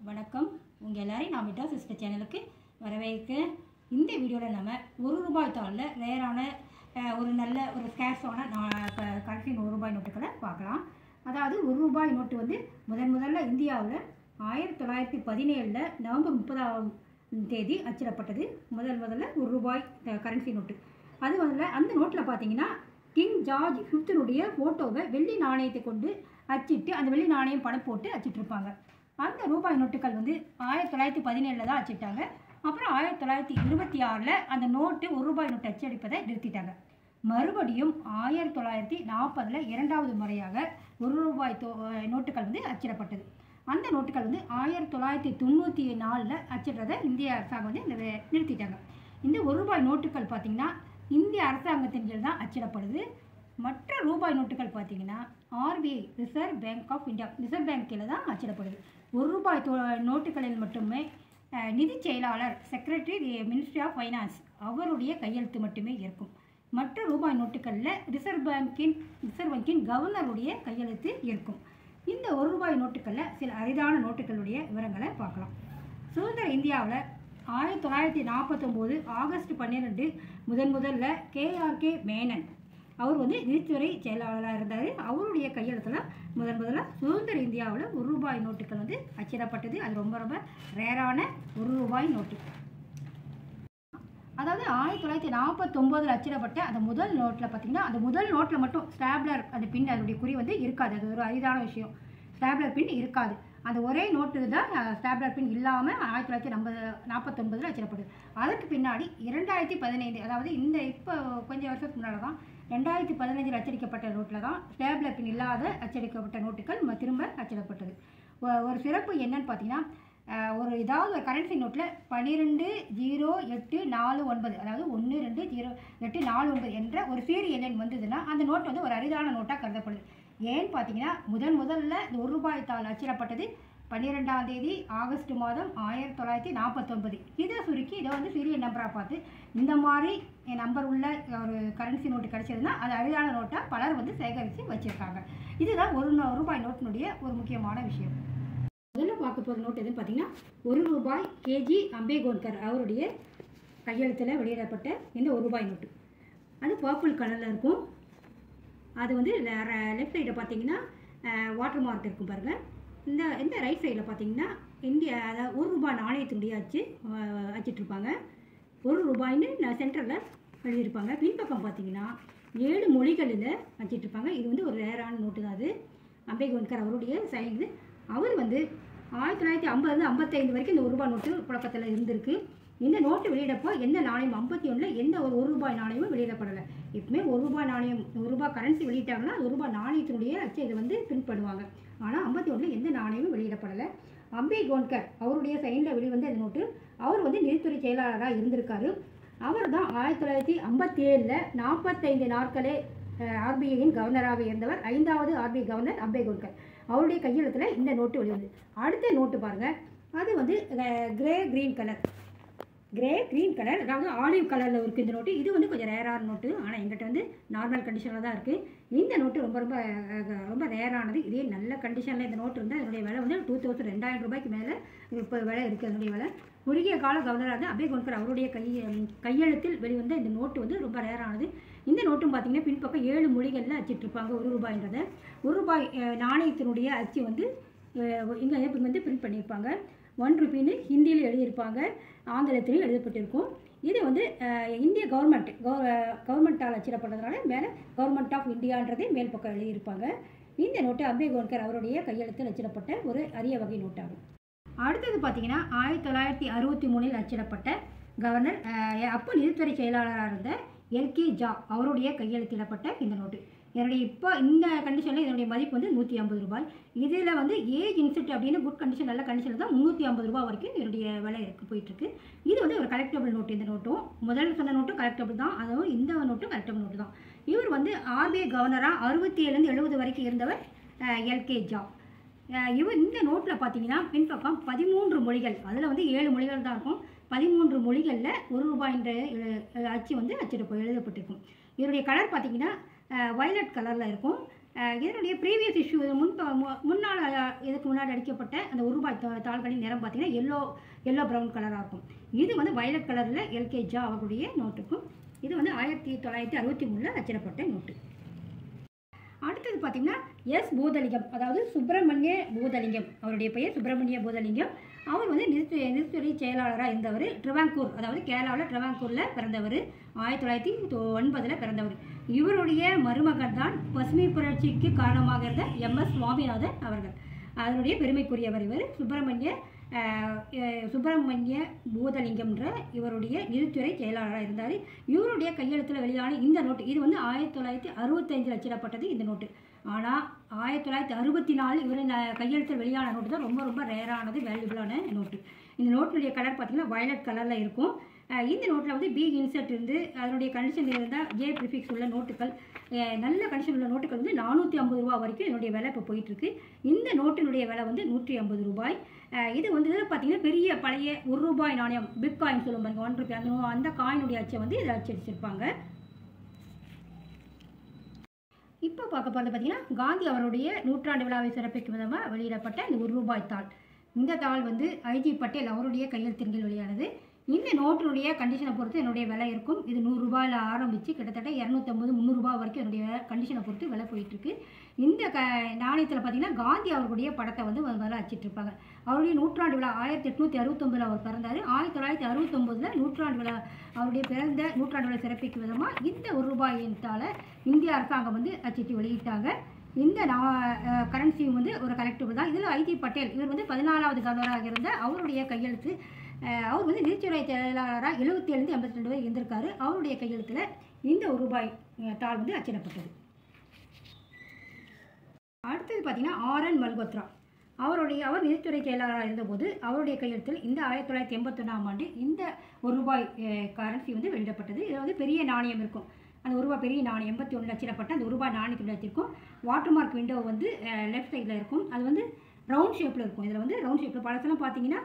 வணக்கம். உங்கள் எல்லாரையும் நான் மிட்டா சிஸ்டர் சேனலுக்கு வரவேற்கிறேன். இந்த வீடியோவில் நம்ம ₹1 தாளில் ரேரான ஒரு நல்ல ஒரு ஸ்கேர்ஸான கடைசி ₹100 நோட்டுகளை பார்க்கலாம். அதாவது ₹1 நோட்டு வந்து முதல்ல இந்தியாவில் 1917 நவம்பர் 30 அச்சிடப்பட்டது. முதல்ல ₹1 கரன்சி நோட்டு. அது முதல்ல அந்த நோட்டில் பார்த்தீங்கன்னா கிங் ஜார்ஜ் 5னுடைய ஃபோட்டோவை வெள்ளி நாணயத்தை கொண்டு அச்சிட்டு அந்த வெள்ளி நாணயம் பணம் போட்டு அச்சிட்ருப்பாங்க. அந்த ரூபாய் நோட்டுகள் வந்து 1917 தான் அச்சிட்டாங்க. அப்புறம் 1926 அந்த நோட்டு ₹1 நோட்டு அச்சடிப்பதை நிறுத்திட்டாங்க. மறுபடியும் 1940 இரண்டாவது முறையாக ₹1 நோட்டுகள் வந்து அச்சிடப்பட்டது. அந்த நோட்டுகள் வந்து 1994 அச்சிடுறதை இந்திய அரசாங்கம் வந்து நிறுத்திட்டாங்க. இந்த ₹1 நோட்டுகள் பார்த்திங்கன்னா இந்திய அரசாங்கத்தின் கீழ் தான் அச்சிடப்படுது. மற்ற ரூபாய் நோட்டுகள் பார்த்தீங்கன்னா RBI reserve bank of India reserve bank கீழே தான் அச்சிடப்படுது. ₹1 நோட்டுகளில் மட்டுமே நிதி செயலாளர் செக்ரட்டரி மினிஸ்ட்ரி ஆஃப் ஃபைனான்ஸ் அவருடைய கையெழுத்து மட்டுமே இருக்கும். மற்ற ரூபாய் நோட்டுகளில் ரிசர்வ் வங்கியின் கவர்னருடைய கையெழுத்து இருக்கும். இந்த ₹1 நோட்டுகளில் சில அரிதான நோட்டுகளுடைய விவரங்களை பார்க்கலாம். சுதந்திர இந்தியாவில் 1949 ஆகஸ்ட் 12 முதல்ல KRK மேனன் அவர் வந்து நிதித்துறை செயலாளராக இருந்தார். அவருடைய கையெழுத்தில் முதல்ல சுதந்திர இந்தியாவில் ₹1 நோட்டுகள் வந்து அச்சிடப்பட்டது. அது ரொம்ப ரேரான ₹1 நோட்டு. அதாவது 1949 அச்சிடப்பட்ட அந்த முதல் நோட்டில் பார்த்தீங்கன்னா அந்த முதல் நோட்டில் மட்டும் ஸ்டாப்லர் அந்த பின் அதனுடைய குறி வந்து இருக்காது. அது ஒரு அரிதான விஷயம். ஸ்டாப்லர் பின் இருக்காது. அந்த ஒரே நோட்டு தான் ஸ்டாப்லர் பின் இல்லாமல் 1949 அச்சிடப்படுது. அதற்கு பின்னாடி 2015 அதாவது இப்போ கொஞ்சம் வருஷத்துக்கு முன்னால் தான் 2015 அச்சடிக்கப்பட்ட நோட்டில் தான் ஸ்டாப்லர் பின் இல்லாத அச்சடிக்கப்பட்ட நோட்டுகள் திரும்ப அச்சிடப்பட்டது. ஒரு சிறப்பு என்னன்னு பார்த்தீங்கன்னா ஏதாவது ஒரு கரன்சி நோட்டில் 120849 அதாவது 120849 என்ற ஒரு சீரியல் எண் வந்ததுன்னா அந்த நோட்டு வந்து ஒரு அரிதான நோட்டாக கருதப்படுது. ஏன்னு பார்த்தீங்கன்னா முதல்ல இந்த ₹1 தாள் அச்சிடப்பட்டது 12 ஆகஸ்ட் மாதம் 1949. இதை சுருக்கி இதை வந்து சீரியல் நம்பராக பார்த்து இந்த மாதிரி நம்பர் உள்ள ஒரு கரன்சி நோட்டு கிடைச்சதுன்னா அது அரிதான நோட்டாக பலர் வந்து சேகரித்து வச்சுருக்காங்க. இதுதான் ₹1 நோட்டினுடைய ஒரு முக்கியமான விஷயம். முதல்ல பார்க்க போகிற நோட்டு எதுன்னு பார்த்தீங்கன்னா ₹1 KG அம்பேத்கர் அவருடைய கையெழுத்தில் வெளியிடப்பட்ட இந்த ₹1 நோட்டு. அது பர்பிள் கலரில் இருக்கும். அது வந்து லெஃப்ட் சைடில் பார்த்தீங்கன்னா வாட்டர் மார்க் இருக்கும் பாருங்கள். இந்த ரைட் சைடில் பார்த்தீங்கன்னா அதாவது ₹1 நாணயத்தினுடைய அச்சிட்ருப்பாங்க. ₹1 சென்டரில் எழுதியிருப்பாங்க. பின்பக்கம் பார்த்தீங்கன்னா 7 மொழிகளில் அச்சிட்ருப்பாங்க. இது வந்து ஒரு ரேரான நோட்டு தான். அது அம்பேத்கர் அவருடைய சைன். அவர் வந்து 1950 55 வரைக்கும் இந்த ₹1 நோட்டு புழக்கத்தில் இருந்திருக்கு. இந்த நோட்டு வெளியிடப்போ எந்த நாணயம் 51 எந்த ஒரு ₹1 நாணயமும் வெளியிடப்படலை. எப்பவுமே ₹1 நாணயம் ₹1 கரன்சி வெளியிட்டாங்கன்னா ₹1 நாணயத்தினுடைய அச்சு இதை வந்து பிரிண்ட் பண்ணுவாங்க. ஆனால் 51 எந்த நாணயமும் வெளியிடப்படலை. அம்பேத்கர் அவருடைய சைனில் வெளிவந்த இந்த நோட்டு. அவர் வந்து நிதித்துறை செயலாளராக இருந்திருக்காரு. அவர் தான் 1957 45 நாட்களே RBIயின் கவர்னராக இருந்தவர். 5வது RBI கவர்னர் அம்பேத்கர் அவருடைய கையெழுத்தில் இந்த நோட்டு வெளிவந்தது. அடுத்த நோட்டு பாருங்கள். அது வந்து கிரே க்ரீன் கலர் அதாவது ஆலிவ் கலரில் இருக்குது இந்த நோட்டு. இது வந்து கொஞ்சம் ரேரான நோட்டு. ஆனால் எங்கிட்ட வந்து நார்மல் கண்டிஷனில் தான் இருக்குது. இந்த நோட்டு ரொம்ப ரேரானது. இதே நல்ல கண்டிஷனில் இந்த நோட்டு இருந்தால் அதனுடைய விலை வந்து ₹2000 மேலே இப்போ விலை இருக்குது. அதனுடைய விலை. குறுகிய கால கவர்னராக இருந்த அம்பேத்கர் அவருடைய கையெழுத்தில் வெளிவந்த இந்த நோட்டு வந்து ரொம்ப ரேரானது. இந்த நோட்டும் பார்த்தீங்கன்னா பின்பக்கம் 7 மொழிகளில் அச்சிட்ருப்பாங்க. ₹1 ₹1 நாணயத்தினுடைய அச்சு வந்து இங்கே வந்து பிரிண்ட் பண்ணியிருப்பாங்க. ₹1 ஹிந்தியில் எழுதியிருப்பாங்க, ஆங்கிலத்திலையும் எழுதப்பட்டிருக்கும். இது வந்து இந்திய கவர்மெண்ட்டால் அச்சிடப்படுறதுனால மேலே கவர்மெண்ட் ஆஃப் இந்தியான்றதே மேல் பக்கம் எழுதியிருப்பாங்க. இந்த நோட்டு அம்பேத்கர் அவருடைய கையெழுத்தில் அச்சிடப்பட்ட ஒரு அரிய வகை நோட்டாகும். அடுத்தது பார்த்தீங்கன்னா 1963 அச்சிடப்பட்ட கவர்னர் அப்போ நிதித்துறை செயலாளராக இருந்த LK ஜா அவருடைய கையெழுத்திடப்பட்ட இந்த நோட்டு. என்னுடைய இப்போ இந்த கண்டிஷனில் இதனுடைய மதிப்பு வந்து ₹150. இதில் வந்து ஏஜ் இன்செட் அப்படின்னு குட் கண்டிஷன் நல்ல கண்டிஷனில் தான் ₹350 வரைக்கும் இதனுடைய விலை போயிட்டுருக்கு. இது வந்து ஒரு கலெக்டபிள் நோட்டு. இந்த நோட்டும் முதல்ல சொன்ன நோட்டும் கலெக்டபிள் தான். அதுவும் இந்த நோட்டும் கலெக்டபிள் நோட்டு தான். இவர் வந்து RBI கவர்னராக 67 70 வரைக்கும் இருந்தவர் LK ஜா. இந்த நோட்டில் பார்த்தீங்கன்னா பின்பக்கம் 13 மொழிகள், அதில் வந்து 7 மொழிகள் தான் இருக்கும். 13 மொழிகளில் ₹1 என்ற அச்சு வந்து எழுதப்பட்டிருக்கும். இதனுடைய கலர் பார்த்தீங்கன்னா வயலட் கலரில் இருக்கும். இதனுடைய ப்ரீவியஸ் இஷ்யூ முன்னால் இதுக்கு முன்னாடி அடிக்கப்பட்ட அந்த ₹1 தாள்களின் நிறம் பார்த்தீங்கன்னா எல்லோ ப்ரௌன் கலராக இருக்கும். இது வந்து வயலட் கலரில் எல்கே ஜா அவர்களுடைய நோட்டுக்கும். இது வந்து 1963 அச்சிடப்பட்ட நோட்டு. அடுத்தது பார்த்தீங்கன்னா எஸ் பூதலிங்கம், அதாவது சுப்பிரமணிய பூதலிங்கம். அவருடைய பெயர் சுப்பிரமணிய பூதலிங்கம். அவர் வந்து நிதித்துறை செயலாளராக இருந்தவர். ட்ரிவாங்கூர், அதாவது கேரளாவில் ட்ரிவாங்கூரில் பிறந்தவர். 1909 பிறந்தவர். இவருடைய மருமகன் தான் பசுமை புரட்சிக்கு காரணமாக இருந்த MS சுவாமிநாதன் அவர்கள். அதனுடைய பெருமைக்குரியவர் இவர். சுப்பிரமணிய பூதலிங்கம்ன்ற இவருடைய நிதித்துறை செயலாளராக இருந்தார். இவருடைய கையெழுத்தில் வெளியான இந்த நோட்டு இது வந்து 1965 அச்சிடப்பட்டது இந்த நோட்டு. ஆனால் 1964 இவரின் கையெழுத்தில் வெளியான நோட்டு தான் ரொம்ப ரொம்ப ரேரானது, வேல்யூபிளான நோட்டு. இந்த நோட்டுடைய கலர் பார்த்திங்கன்னா வயலட் கலரில் இருக்கும். இந்த நோட்டில் வந்து பி இன்செர்ட் இருந்து அதனுடைய கண்டிஷன் இருந்தால் ஜே ப்ரிஃபிக்ஸ் உள்ள நோட்டுகள், நல்ல கண்டிஷன் உள்ள நோட்டுகள் வந்து ₹450 வரைக்கும் என்னுடைய விலை இப்போ போயிட்டுருக்கு. இந்த நோட்டினுடைய விலை வந்து ₹150. இது வந்து பார்த்திங்கன்னா பெரிய பழைய ₹1 நாணயம், பிக் காயின் சொல்லும் பாருங்க, ₹1 அந்த காயினுடைய அச்சை வந்து இதை அச்சடிச்சிருப்பாங்க. இப்போ பார்க்க போகிறது பார்த்திங்கன்னா காந்தி அவருடைய நூற்றாண்டு விழாவை சிறப்பிக்கும் விதமாக வெளியிடப்பட்ட இந்த ₹1 தாள். இந்த தாள் வந்து ஐஜி பட்டேல் அவருடைய கையெழுத்தின் கீழ் வெளியானது. இந்த நோட்டினுடைய கண்டிஷனை பொறுத்து என்னுடைய விலை இருக்கும். இது ₹100 ஆரம்பித்து கிட்டத்தட்ட ₹250-300 வரைக்கும் என்னுடைய கண்டிஷனை பொறுத்து விலை போயிட்டுருக்கு. இந்த நாணயத்தில் பார்த்திங்கன்னா காந்தி அவர்களுடைய படத்தை வந்து முதல்ல அச்சிட்ருப்பாங்க. அவருடைய நூற்றாண்டு விழா 1869 அவர் பிறந்தார். 1969 நூற்றாண்டு விழா, அவருடைய பிறந்த நூற்றாண்டு விழா சிறப்பிக்கும் விதமாக இந்த ₹1 தாளை இந்திய அரசாங்கம் வந்து அச்சிட்டு வெளியிட்டாங்க. இந்த கரன்சியும் வந்து ஒரு கலெக்டிபிள் தான். இதில் ஐஜி பட்டேல் இவர் வந்து 14வது கவர்னராக இருந்த அவருடைய கையெழுத்து. அவர் வந்து நிதித்துறை செயலாளராக 77-82 வரை இருந்திருக்காரு. அவருடைய கையெழுத்தில் இந்த ₹1 தாள் வந்து அச்சிடப்பட்டது. அடுத்தது பார்த்தீங்கன்னா RN மல்கோத்ரா. அவர் நிதித்துறை செயலாளராக இருந்தபோது அவருடைய கையெழுத்தில் இந்த 1981ஆம் ஆண்டு இந்த ₹1 கரன்சி வந்து வெளியிடப்பட்டது. இதில் வந்து பெரிய நாணயம் இருக்கும். அந்த ₹1 பெரிய நாணயம் 81 அச்சிடப்பட்ட அந்த ₹1 நாணயத்தில் வச்சிருக்கும். வாட்டர் மார்க் விண்டோ வந்து லெஃப்ட் சைடில் இருக்கும். அது வந்து ரவுண்ட் ஷேப்பில் இருக்கும். இதில் வந்து ரவுண்ட் ஷேப்பில் பழசெல்லாம் பார்த்தீங்கன்னா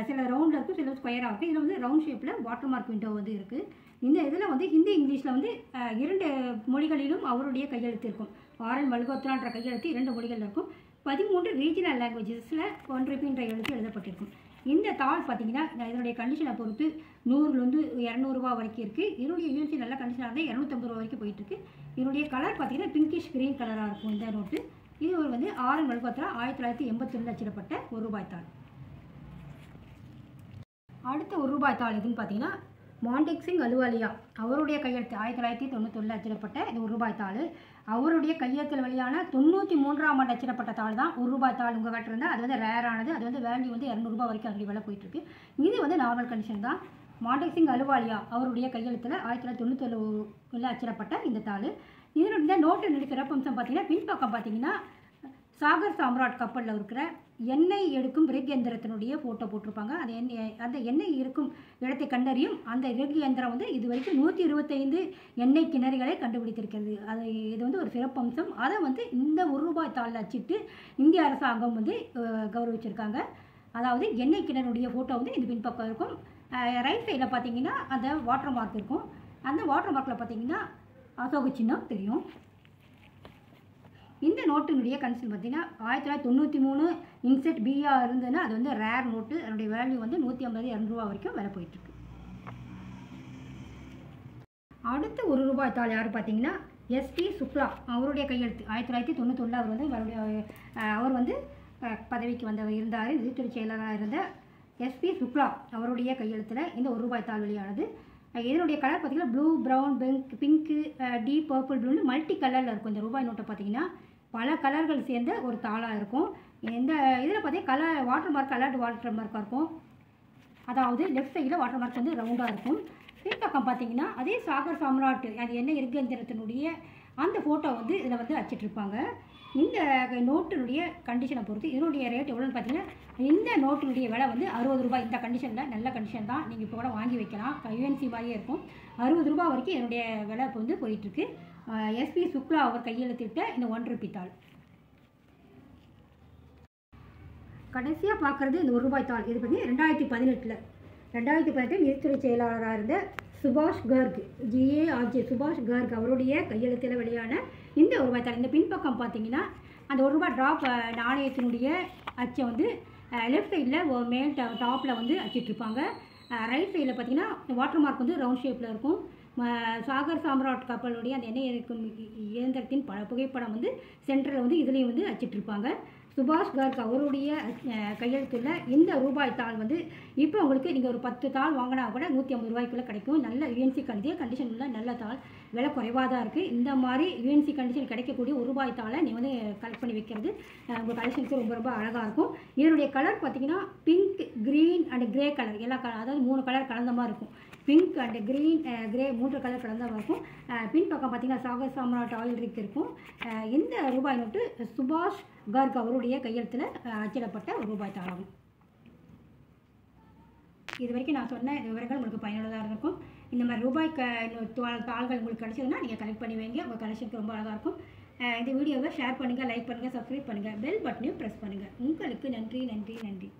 சில ரவுண்டில் இருக்கும், சில ஸ்கொயராக இருக்கும். இதில் வந்து ரவுண்ட் ஷேப்பில் வாட்டர் மார்க் விண்டோ வந்து இருக்குது. இந்த இதில் வந்து ஹிந்தி இங்கிலீஷில் வந்து 2 மொழிகளிலும் அவருடைய கையெழுத்து இருக்கும். RN மல்கோத்ரான்ற கையெழுத்து 2 மொழிகளில் இருக்கும். 13 ரீஜனல் லாங்குவேஜஸில் ஒன்றிப்பின்ற எழுத்து எழுதப்பட்டிருக்கும். இந்த தாள் பார்த்தீங்கன்னா இதனுடைய கண்டிஷனை பொறுத்து ₹100-200 வரைக்கும் இருக்குது. இதனுடைய யூனிசி நல்ல கண்டிஷனாக இருந்தால் ₹250 வரைக்கும் போயிட்டுருக்கு. இதனுடைய கலர் பார்த்தீங்கன்னா பிங்கிஷ் கிரீன் கலராக இருக்கும் இந்த நோட்டு. இது வந்து RN மல்கோத்ரா 1981 அச்சிடப்பட்ட ₹1 தாள். அடுத்த ₹1 தாள் எதுன்னு பார்த்தீங்கன்னா மாண்டேக் சிங் அலுவாலியா அவருடைய கையெழுத்து 1991 அச்சிடப்பட்ட இந்த ₹1 தாள். அவருடைய கையெழுத்தில் வெளியான 93ஆம் ஆண்டு அச்சிடப்பட்ட தாள் தான் ₹1 தாள். உங்கள் கிட்ட இருந்தால் அது வந்து ரேரானது. அது வந்து வேல்யூ வந்து ₹200 வரைக்கும் அதனுடைய விலை போயிட்டுருக்கு. இது வந்து நார்மல் கண்டிஷன் தான். மாண்டேக் சிங் அலுவாலியா அவருடைய கையெழுத்தில் 1997 அச்சிடப்பட்ட இந்த தாள். இதனுடைய நோட்டு சிறப்பம்சம் பார்த்தீங்கன்னா பின்பக்கம் பார்த்தீங்கன்னா சாகர் சாம்ராட் கப்பலில் இருக்கிற எண்ணெய் எடுக்கும் ரிக் எந்திரத்தினுடைய ஃபோட்டோ போட்டிருப்பாங்க. அந்த எண்ணெய் இருக்கும் இடத்தை கண்டறியும் அந்த ரிக் எந்திரம் வந்து இது வரைக்கும் 125 எண்ணெய் கிணறுகளை கண்டுபிடித்திருக்கிறது. இது வந்து ஒரு சிறப்பம்சம். அதை வந்து இந்த ₹1 தாளில் அச்சிட்டு இந்திய அரசாங்கம் வந்து கௌரவிச்சிருக்காங்க. அதாவது எண்ணெய் கிணறுடைய ஃபோட்டோ வந்து இது பின்பக்கம் இருக்கும். ரைட் சைடில் பார்த்தீங்கன்னா அந்த வாட்டர் மார்க் இருக்கும். அந்த வாட்டர் மார்க்கில் பார்த்தீங்கன்னா அசோக சின்னம் தெரியும். இந்த நோட்டினுடைய கண்டிஷன் பார்த்தீங்கன்னா 1993 இன்செட் பிஆ இருந்ததுன்னா அது வந்து ரேர் நோட்டு. அதனுடைய வேல்யூ வந்து ₹150-200 வரைக்கும் விலை போயிட்டுருக்கு. அடுத்த ₹1 தாள் யார் பார்த்தீங்கன்னா SP சுக்லா அவருடைய கையெழுத்து 1991 அவர் வந்து பதவிக்கு இருந்தார். நிதித்துறை செயலாளராக இருந்த SP சுக்லா அவருடைய கையெழுத்தில் இந்த ₹1 தாள் வெளியானது. இதனுடைய கலர் பார்த்தீங்கன்னா blue, brown, pink, deep purple ப்ளூன்னு மல்டி கலரில் இருக்கும். இந்த ₹1 நோட்டை பார்த்தீங்கன்னா பல கலர்கள் சேர்ந்த ஒரு தாளாக இருக்கும். இந்த இதில் பார்த்தீங்கன்னா வாட்டர் மார்க் கலர்டு வாட்டர் மார்க்காக இருக்கும். அதாவது லெஃப்ட் சைடில் வாட்டர் மார்க் வந்து ரவுண்டாக இருக்கும். பின்பக்கம் பார்த்தீங்கன்னா அதே சாகர் சாம்ராட் அது என்ன இருக்கு எந்திரத்தினுடைய அந்த ஃபோட்டோ வந்து இதில் வந்து அச்சிட்ருப்பாங்க. இந்த நோட்டினுடைய கண்டிஷனை பொறுத்து இதனுடைய ரேட் எவ்வளோன்னு பார்த்தீங்கன்னா இந்த நோட்டினுடைய விலை வந்து ₹60. இந்த கண்டிஷனில் நல்ல கண்டிஷன் தான். நீங்கள் இப்போ கூட வாங்கி வைக்கலாம். யுஎன்சி மாதிரியே இருக்கும். ₹60 வரைக்கும் இதனுடைய விலை இப்போ வந்து போயிட்டுருக்கு. SP சுக்லா அவர் கையெழுத்திட்ட இந்த ₹1 தாள். கடைசியாக பார்க்குறது இந்த ₹1 தாள். இது பார்த்தீங்கன்னா 2018 2018 நிதித்துறை செயலாளராக இருந்த சுபாஷ் கர்க் GARG சுபாஷ் கர்க் அவருடைய கையெழுத்தில் வெளியான இந்த ரூபாய் தாள். இந்த பின்பக்கம் பார்த்தீங்கன்னா அந்த ₹1 ட்ராப் நாணயத்தினுடைய அச்சை வந்து லெஃப்ட் சைடில் மேல் டாப்பில் வந்து அச்சிட்ருப்பாங்க. ரைட் சைடில் பார்த்தீங்கன்னா வாட்டர் மார்க் வந்து ரவுண்ட் ஷேப்பில் இருக்கும். சாகர் சாம்ராட் கப்பலுடைய அந்த எண்ணெய் இருக்கும் இயந்திரத்தின் புகைப்படம் வந்து சென்டரில் வந்து இதுலேயும் வந்து அச்சிட்ருப்பாங்க. சுபாஷ் கர்க் அவருடைய கையெழுத்துள்ள இந்த ரூபாய் தாள் வந்து இப்போ உங்களுக்கு நீங்கள் ஒரு 10 தாள் வாங்கினா கூட ₹150 கிடைக்கும். நல்ல UNC கண்டிஷன் உள்ள நல்ல தாள், விலை குறைவாக தான் இருக்குது. இந்த மாதிரி UNC கண்டிஷன் கிடைக்கக்கூடிய ₹1 தாளை நீ வந்து கலெக்ட் பண்ணி வைக்கிறது உங்கள் கலெக்ஷனுக்கு ரொம்ப ரொம்ப அழகாக இருக்கும். இதனுடைய கலர் பார்த்தீங்கன்னா pink, green and grey colour, எல்லா கலர், அதாவது 3 கலர் கலந்த மாதிரி இருக்கும். Pink and green, grey 3 colour கலந்த மாதிரி இருக்கும். பின்பக்கம் பார்த்தீங்கன்னா சாகர் சாம்ராட் ஆயில் ரிக் இருக்கும். இந்த ரூபாய் நோட்டு சுபாஷ் கர்க் அவருடைய கையெழுத்தில் அச்சிடப்பட்ட ஒரு ரூபாய் தாளாகும். இது வரைக்கும் நான் சொன்ன விவரங்கள் உங்களுக்கு பயனுள்ளதாக இருக்கும். இந்த மாதிரி ரூபாய் தாள்கள் உங்களுக்கு கிடைச்சதுன்னா நீங்கள் கலெக்ட் பண்ணி வைங்க, உங்கள் கலெக்ஷனுக்கு ரொம்ப அழகாக இருக்கும். இந்த வீடியோவை ஷேர் பண்ணுங்கள், லைக் பண்ணுங்கள், சப்ஸ்கிரைப் பண்ணுங்கள், பெல் பட்டனையும் ப்ரெஸ் பண்ணுங்கள். உங்களுக்கு நன்றி நன்றி நன்றி.